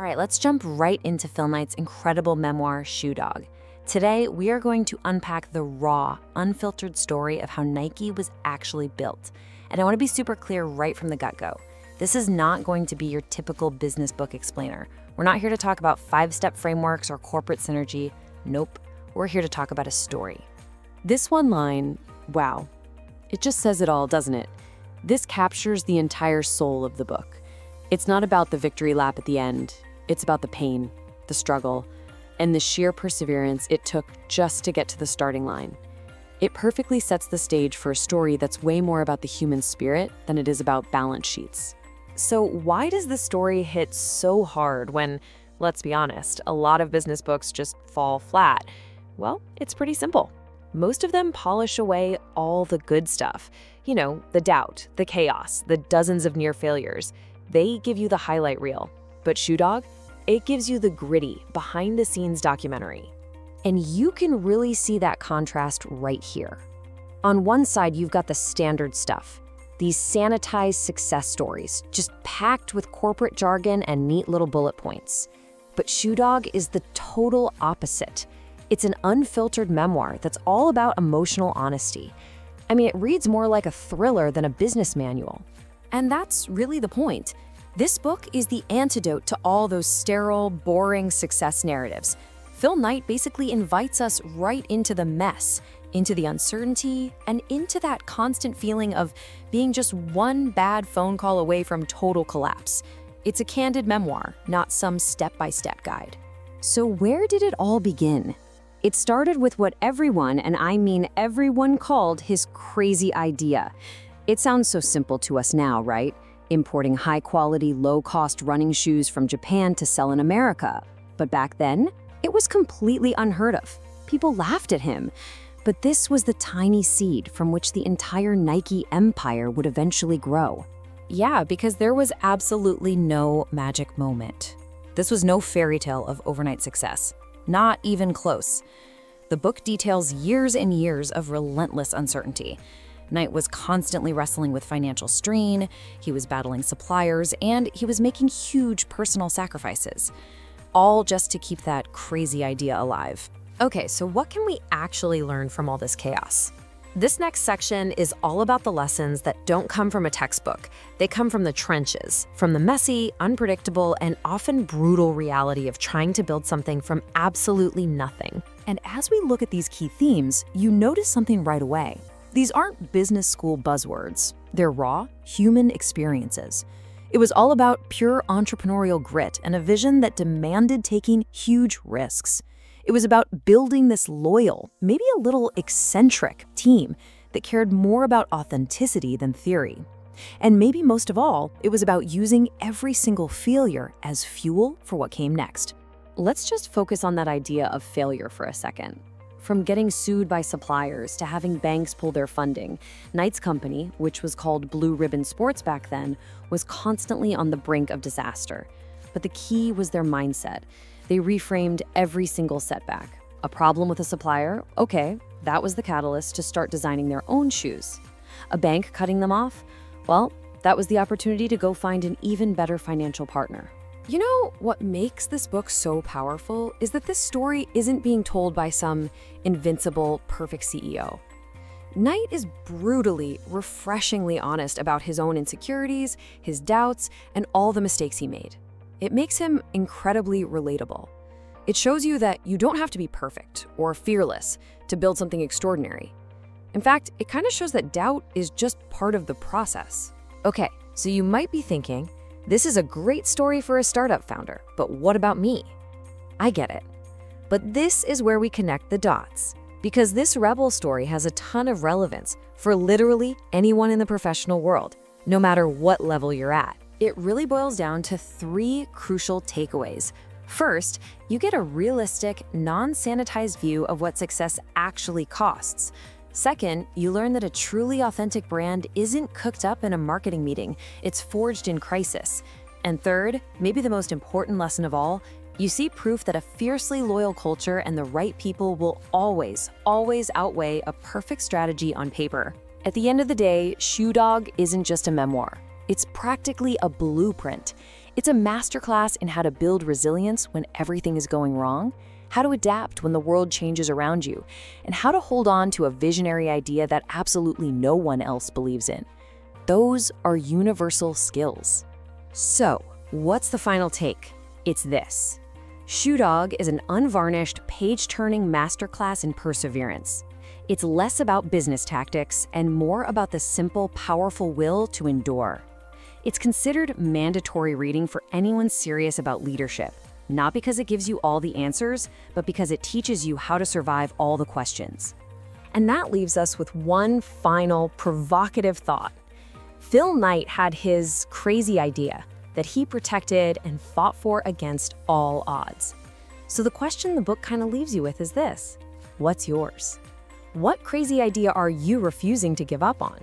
right, let's jump right into Phil Knight's incredible memoir, Shoe Dog. Today, we are going to unpack the raw, unfiltered story of how Nike was actually built. And I want to be super clear right from the get-go. This is not going to be your typical business book explainer. We're not here to talk about 5-step frameworks or corporate synergy. Nope. We're here to talk about a story. This one line, wow, it just says it all, doesn't it? This captures the entire soul of the book. It's not about the victory lap at the end. It's about the pain, the struggle, and the sheer perseverance it took just to get to the starting line. It perfectly sets the stage for a story that's way more about the human spirit than it is about balance sheets. So why does this story hit so hard when, let's be honest, a lot of business books just fall flat? Well, it's pretty simple. Most of them polish away all the good stuff. You know, the doubt, the chaos, the dozens of near failures. They give you the highlight reel. But Shoe Dog, it gives you the gritty, behind-the-scenes documentary. And you can really see that contrast right here. On one side, you've got the standard stuff. These sanitized success stories, just packed with corporate jargon and neat little bullet points. But Shoe Dog is the total opposite. It's an unfiltered memoir that's all about emotional honesty. I mean, it reads more like a thriller than a business manual. And that's really the point. This book is the antidote to all those sterile, boring success narratives. Phil Knight basically invites us right into the mess, into the uncertainty, and into that constant feeling of being just one bad phone call away from total collapse. It's a candid memoir, not some step-by-step guide. So where did it all begin? It started with what everyone, and I mean everyone, called his crazy idea. It sounds so simple to us now, right? Importing high-quality, low-cost running shoes from Japan to sell in America. But back then, it was completely unheard of. People laughed at him. But this was the tiny seed from which the entire Nike empire would eventually grow. Yeah, because there was absolutely no magic moment. This was no fairy tale of overnight success. Not even close. The book details years and years of relentless uncertainty. Knight was constantly wrestling with financial strain, he was battling suppliers, and he was making huge personal sacrifices. All just to keep that crazy idea alive. Okay, so what can we actually learn from all this chaos? This next section is all about the lessons that don't come from a textbook. They come from the trenches, from the messy, unpredictable, and often brutal reality of trying to build something from absolutely nothing. And as we look at these key themes, you notice something right away. These aren't business school buzzwords. They're raw, human experiences. It was all about pure entrepreneurial grit and a vision that demanded taking huge risks. It was about building this loyal, maybe a little eccentric team that cared more about authenticity than theory. And maybe most of all, it was about using every single failure as fuel for what came next. Let's just focus on that idea of failure for a second. From getting sued by suppliers to having banks pull their funding, Knight's company, which was called Blue Ribbon Sports back then, was constantly on the brink of disaster. But the key was their mindset. They reframed every single setback. A problem with a supplier? Okay, that was the catalyst to start designing their own shoes. A bank cutting them off? Well, that was the opportunity to go find an even better financial partner. You know, what makes this book so powerful is that this story isn't being told by some invincible, perfect CEO. Knight is brutally, refreshingly honest about his own insecurities, his doubts, and all the mistakes he made. It makes him incredibly relatable. It shows you that you don't have to be perfect or fearless to build something extraordinary. In fact, it kind of shows that doubt is just part of the process. Okay, so you might be thinking, this is a great story for a startup founder, but what about me? I get it. But this is where we connect the dots, because this rebel story has a ton of relevance for literally anyone in the professional world, no matter what level you're at. It really boils down to 3 crucial takeaways. First, you get a realistic, non-sanitized view of what success actually costs. Second, you learn that a truly authentic brand isn't cooked up in a marketing meeting, it's forged in crisis. And third, maybe the most important lesson of all, you see proof that a fiercely loyal culture and the right people will always, always outweigh a perfect strategy on paper. At the end of the day, Shoe Dog isn't just a memoir. It's practically a blueprint. It's a masterclass in how to build resilience when everything is going wrong, how to adapt when the world changes around you, and how to hold on to a visionary idea that absolutely no one else believes in. Those are universal skills. So, what's the final take? It's this. Shoe Dog is an unvarnished, page-turning masterclass in perseverance. It's less about business tactics and more about the simple, powerful will to endure. It's considered mandatory reading for anyone serious about leadership, not because it gives you all the answers, but because it teaches you how to survive all the questions. And that leaves us with one final provocative thought. Phil Knight had his crazy idea that he protected and fought for against all odds. So the question the book kind of leaves you with is this: what's yours? What crazy idea are you refusing to give up on?